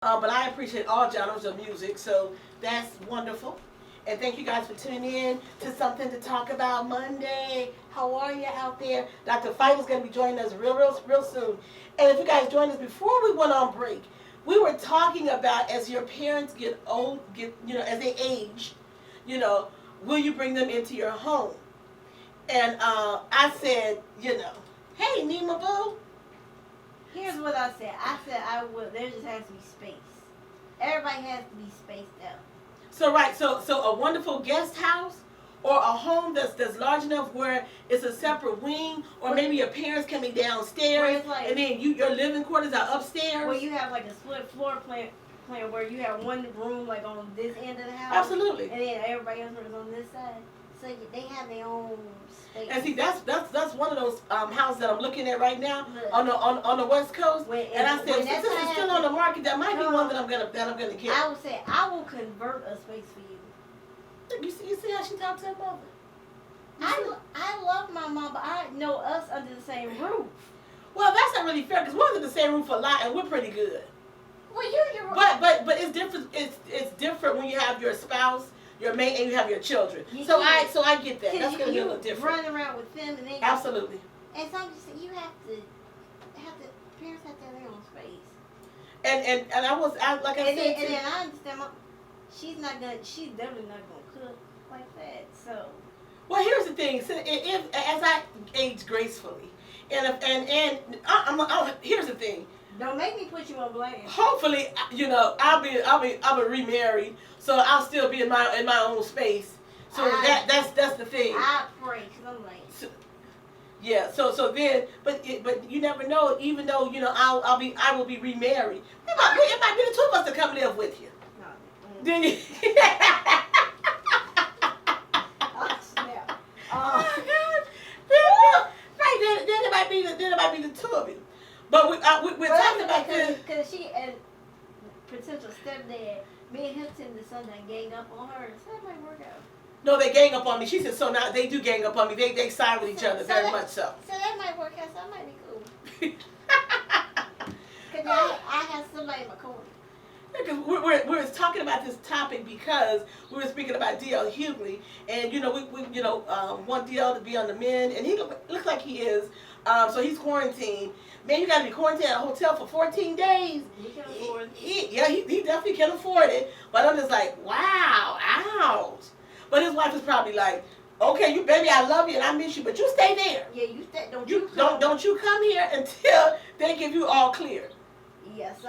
But I appreciate all genres of music, so that's wonderful. And thank you guys for tuning in to Something to Talk About Monday. How are you out there? Dr. Fight is going to be joining us real soon. And if you guys joined us before we went on break, we were talking about as your parents get old, as they age, you know, will you bring them into your home? And I said, hey, Nima Boo. Here's what I said. I said I would. There just has to be space. Everybody has to be spaced out. So right, so a wonderful guest house or a home that's large enough where it's a separate wing, or maybe your parents can be downstairs, and then your living quarters are upstairs. Where you have like a split floor plan where you have one room like on this end of the house. Absolutely. And then everybody else is on this side. So they have their own space. And see, that's one of those houses that I'm looking at right now on the West Coast. And I said, since this is still on the market, that might be one that I'm gonna get. I would say I will convert a space for you. You see how she talks to her mother. I love my mom, but I know us under the same roof. Well, that's not really fair because we're under the same roof a lot, and we're pretty good. Well, you're but it's different. It's different when you have your spouse, your mate, and you have your children. So I get that. That's gonna be a little different. Run around with them, and they absolutely. And some you have to parents have to have their own space. And like I said. And then I understand. She's definitely not gonna cook like that. So. Well, here's the thing. So if as I age gracefully, here's the thing. Don't make me put you on blast. Hopefully, I'll be remarried, so I'll still be in my own space. So that's the thing. I pray, cause I'm like. Yeah. So then, but you never know. Even though I will be remarried. It might be the two of us to come live with you. No. Then you. Oh my God! Right then it might be the two of you. But we're talking about this because she and potential stepdad, me and him tend to sometimes gang up on her, so that might work out. No, they gang up on me. She said so. Now they do gang up on me. They side with each other very much so. So that might work out. So that might be cool. Because I have somebody in my corner. Because we're talking about this topic because we were speaking about D.L. Hughley, and we want D.L. to be on the mend, and he looks like he is. So he's quarantined. Man, you got to be quarantined at a hotel for 14 days. He can afford it. He definitely can afford it. But I'm just like, wow, ouch. But his wife is probably like, okay, you baby, I love you and I miss you, but you stay there. Yeah, you stay. Don't you come here until they give you all clear. Yes,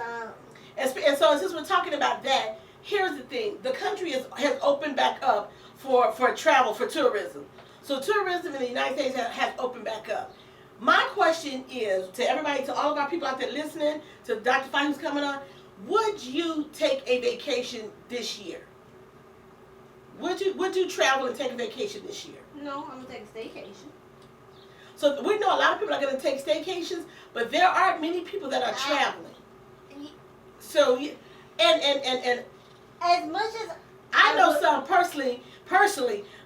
And so since we're talking about that, here's the thing: the country has opened back up for travel, for tourism. So tourism in the United States has opened back up. My question is to everybody, to all of our people out there listening, to Dr. Fine who's coming on, would you take a vacation this year? Would you travel and take a vacation this year? No, I'm gonna take a staycation. So we know a lot of people are going to take staycations, but there are many people that are traveling. So and as much as I know some personally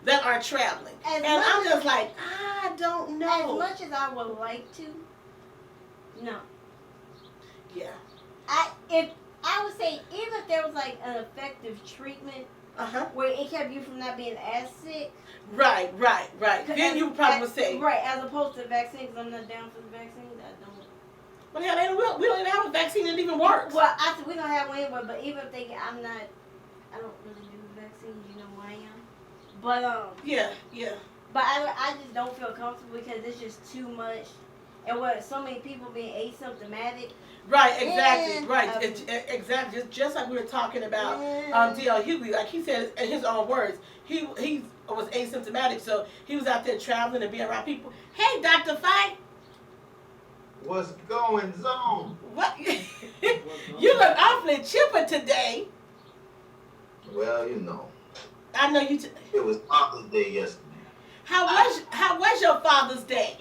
that are traveling, and I'm just like, I don't know. As much as I would like to, no. Yeah. I would say even if there was like an effective treatment, where it kept you from not being as sick. Right. Then you probably would say. Right, as opposed to vaccines, I'm not down for the vaccines. I don't. Well, yeah, we don't even have a vaccine that even works. Well, I said we don't have one anyway, but even if I don't really do vaccines, you know who I am. But Yeah. But I just don't feel comfortable because it's just too much, and so many people being asymptomatic. Right, exactly, right, exactly. Just like we were talking about D.L. Hughley, like he said in his own words, he was asymptomatic, so he was out there traveling and being around people. Hey, Dr. Fight. What's going on? What? You look awfully chipper today. Well, I know you. It was Father's Day yesterday. How was your Father's Day?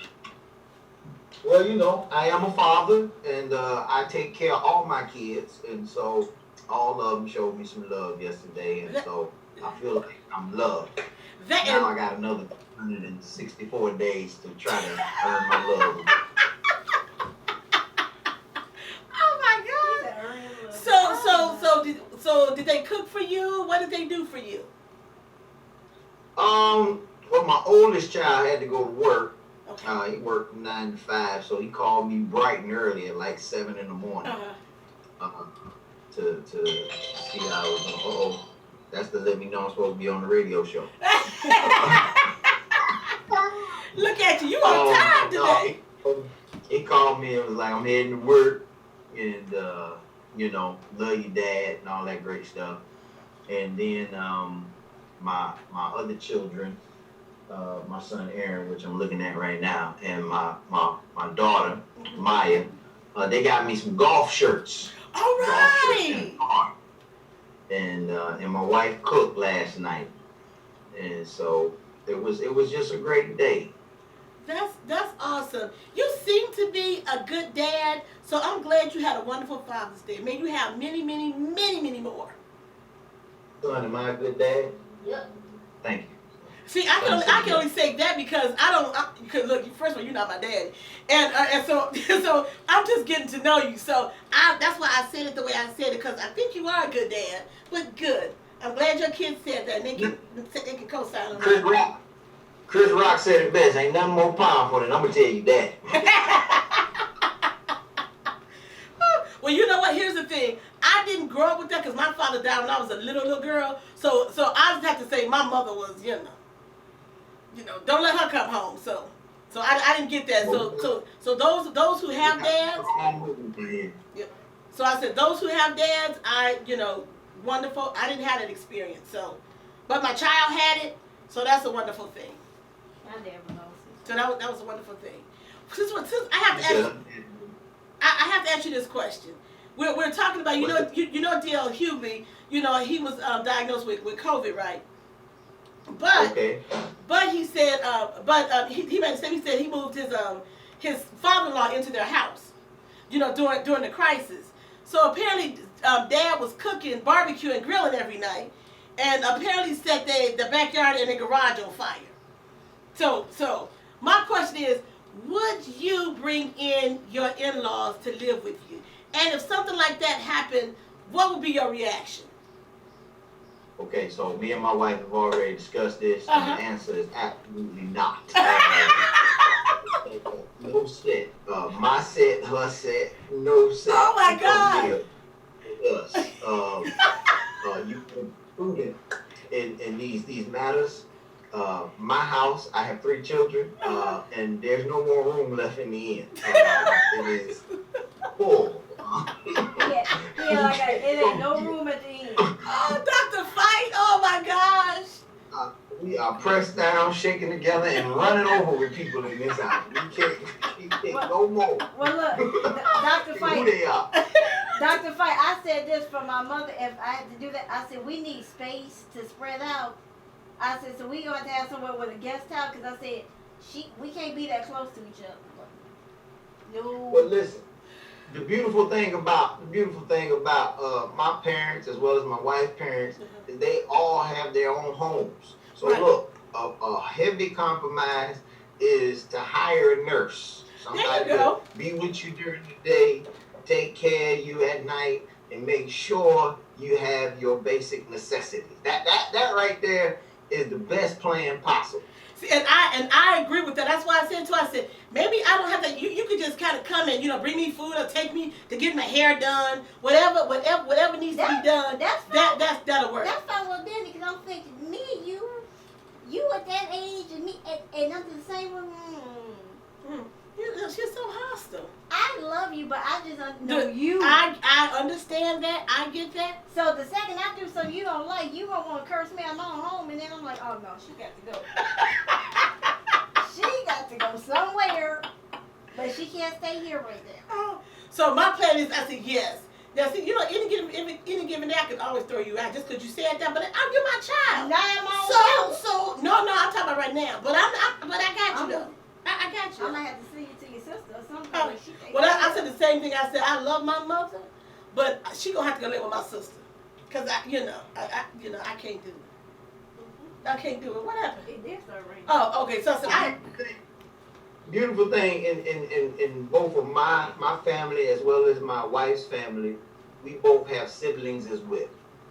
Well, I am a father, and I take care of all my kids, and so all of them showed me some love yesterday, and so I feel like I'm loved. Now I got another 164 days to try to earn my love. Oh my God! So So did they cook for you? What did they do for you? Well, my oldest child had to go to work. Okay. He worked from 9 to 5, so he called me bright and early at like 7 in the morning. To see how I was doing. That's to let me know I'm supposed to be on the radio show. Look at you on time today. He called me and was like, I'm heading to work, and love you, Dad, and all that great stuff. And then my other children, my son Aaron, which I'm looking at right now, and my daughter Maya, they got me some golf shirts. All right. And my wife cooked last night, and so it was just a great day. That's awesome. You seem to be a good dad, so I'm glad you had a wonderful Father's Day. May you have many, many, many, many more. Son, am I a good dad? Yep. Thank you. See, I can only say that because because look, first of all, you're not my daddy, and so I'm just getting to know you. So that's why I said it the way I said it, because I think you are a good dad. But good, I'm glad your kids said that, and they can co-sign on that. Chris Rock said it best. Ain't nothing more powerful than I'm gonna tell you that. Well, you know what? Here's the thing. I didn't grow up with that because my father died when I was a little girl. So I just have to say my mother was, don't let her come home. So I didn't get that. So those who have dads. Yep. So I said those who have dads, wonderful. I didn't have that experience. So, but my child had it. So that's a wonderful thing. So that was a wonderful thing. Since I have to ask, I have to ask you this question. We're talking about D.L. Hughley. He was diagnosed with COVID, right? But he said he made a statement. He said he moved his father-in-law into their house, during the crisis. So apparently Dad was cooking barbecue and grilling every night, and apparently set the backyard and the garage on fire. So my question is, would you bring in your in-laws to live with you? And if something like that happened, what would be your reaction? Okay, so me and my wife have already discussed this, and the answer is absolutely not. No set. My set, her set, no set. Oh my God! Us. You prudent in these matters. My house, I have 3 children, and there's no more room left in the inn. It is full. It ain't no room at the end. Oh, Dr. Fight! Oh my gosh! We are pressed down, shaking together, and running over with people in this house. We can't no more. Well, look, Dr. Fight. Who they are? Dr. Fight, I said this for my mother. If I had to do that, I said we need space to spread out. I said so we going to have somewhere with a guest house, because I said we can't be that close to each other. No. But listen. The beautiful thing about my parents as well as my wife's parents is they all have their own homes. So look, a heavy compromise is to hire a nurse, somebody to be with you during the day, take care of you at night, and make sure you have your basic necessities. That right there is the best plan possible. See, and I agree with that. That's why I said to her, I said, maybe I don't have to, you could just kind of come and, bring me food or take me to get my hair done, whatever needs to be done, that'll work. That's fine with Danny, because I'm thinking, me and you at that age and me, and I'm the same one. She's so hostile. I love you, but I just don't know you. I understand that. I get that. So the second I do something you don't like, you gonna want to curse me I'm on home, and then I'm like, oh no, she got to go. She got to go somewhere, but she can't stay here right there. Oh. So my plan is, I said yes. Now see, any given day I could always throw you out just because you said that, but you're my child. Now I'm on no, I'm talking about right now. But I got you though. I got you. I might have to send you to your sister or something. Well, I said the same thing. I said I love my mother, but she gonna have to go live with my sister, cause I can't do it. I can't do it. What happened? It did start raining. Oh, okay. So I said, beautiful thing in both of my family as well as my wife's family, we both have siblings as well.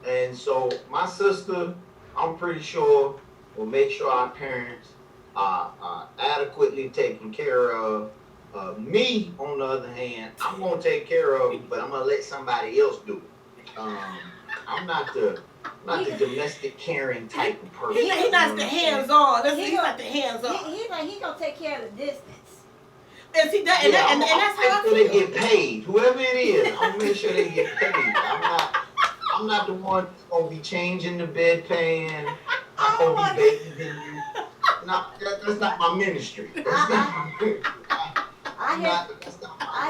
And so my sister, I'm pretty sure, will make sure our parents are adequately taken care of. Me, on the other hand, I'm gonna take care of it, but I'm gonna let somebody else do it. I'm not the domestic caring type of person. He's not the hands-on. He's not the hands-on. He's like he gonna take care of the distance. And see that, and that's how I I'm feel. they get paid. Whoever it is, I'm gonna make sure they get paid. I'm not the one that's gonna be changing the bedpan. I'm gonna be bathing you. No, that's not my ministry. That's not my ministry. I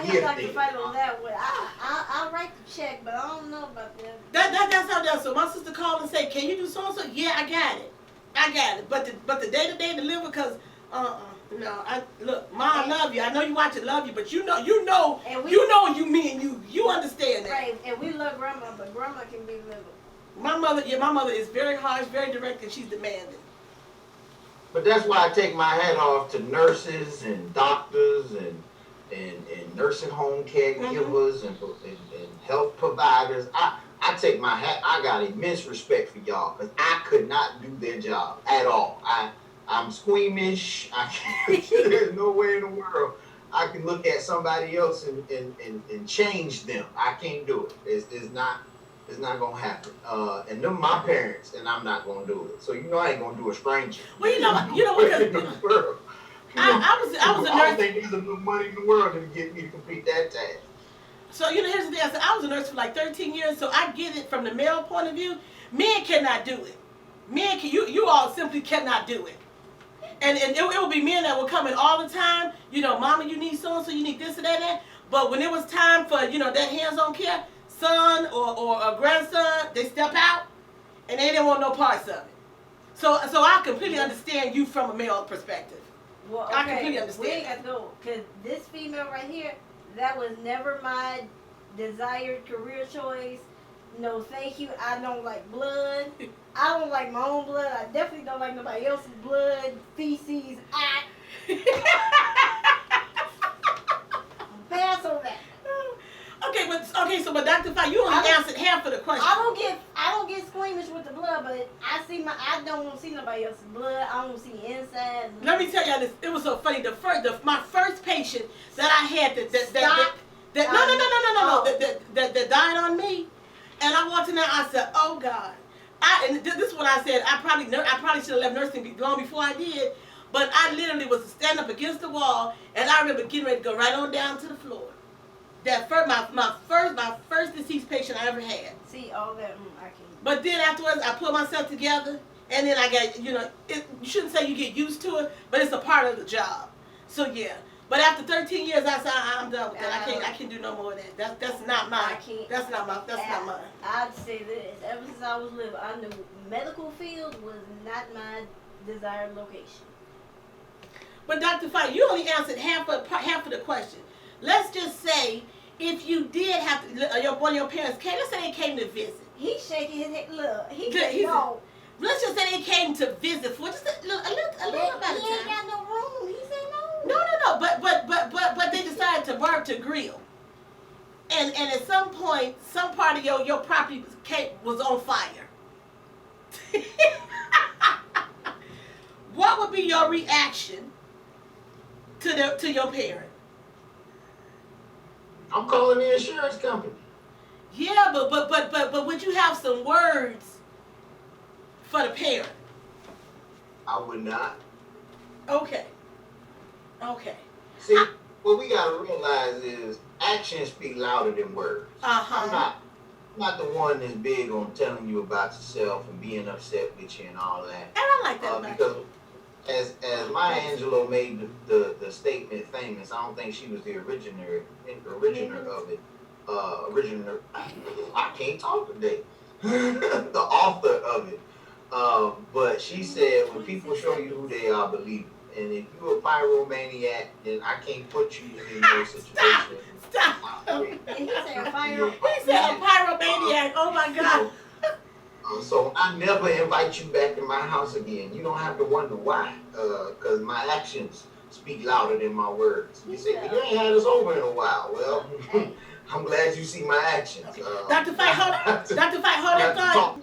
hear Dr. Fight on that one. I'll write the check, but I don't know about that. That's how that's. So my sister called and said, "Can you do so and so?" Yeah, I got it. But the day-to-day deliver, cause no. Look, Mom, I love you. I know you watch it, love you, but you know, me and you understand that. Right, and we love Grandma, but Grandma can be little. My mother is very harsh, very direct, and she's demanding. But that's why I take my hat off to nurses and doctors and nursing home caregivers and health providers. I take my hat. I got immense respect for y'all because I could not do their job at all. I'm squeamish. There's no way in the world I can look at somebody else and change them. I can't do it. It's not gonna happen. And them my parents, and I'm not gonna do it. So I ain't gonna do a stranger. Well, you know because I was a I nurse. don't think there's enough money in the world to get me to complete that task. So here's the thing. I said I was a nurse for like 13 years, so I get it from the male point of view. Men cannot do it. You all simply cannot do it. And it will be men that will come in all the time. Mama, you need so and so, you need this and that. But when it was time for that hands-on care, son or a grandson, they step out and they didn't want no parts of it. So I completely understand you from a male perspective. Well, okay, I completely understand. We ain't got to go because this female right here, that was never my desired career choice. No, thank you. I don't like blood. I don't like my own blood. I definitely don't like nobody else's blood, feces. Pass on that. Okay, but Dr. Fight, you only answered half of the question. I don't get squeamish with the blood, but I don't want to see nobody else's blood. I don't want to see inside. Let me tell y'all this. It was so funny. My first patient that I had that died on me, and I walked in there. I said, "Oh God." This is what I said. I probably should have left nursing long before I did, but I literally was standing up against the wall, and I remember getting ready to go right on down to the floor. That my first deceased patient I ever had. See all that I can't. But then afterwards, I put myself together, and then I got you shouldn't say you get used to it, but it's a part of the job. So yeah. But after 13 years, I said I'm done with that. I can't do no more of that. That's not mine. I can't. That's not mine. I'd say this. Ever since I was little, I knew medical field was not my desired location. But Dr. Fight, you only answered half of the question. Let's just say if you did have to, one of your parents came. Let's say they came to visit. He's shaking his head. Look, he's no. Let's just say they came to visit for just a little bit of time. He ain't got no room. He said no. No. But they decided to barbecue grill. And at some point, some part of your property was on fire. What would be your reaction to your parent? I'm calling the insurance company. Yeah, but would you have some words for the parent? I would not. Okay. See, what we gotta realize is actions speak louder than words. I'm not the one that's big on telling you about yourself and being upset with you and all that. And I like that because as Maya Angelou made the statement famous, I don't think she was the originator of it. I can't talk today. The author of it. But she said, when people show you who they are, believe it. And if you're a pyromaniac, then I can't put you in those situations. Stop. He said a pyromaniac. Oh my God. So I never invite you back to my house again. You don't have to wonder why, because my actions speak louder than my words. You say, well, you ain't had us over in a while. Well, I'm glad you see my actions. Dr. Fight, hold that not to thought. talk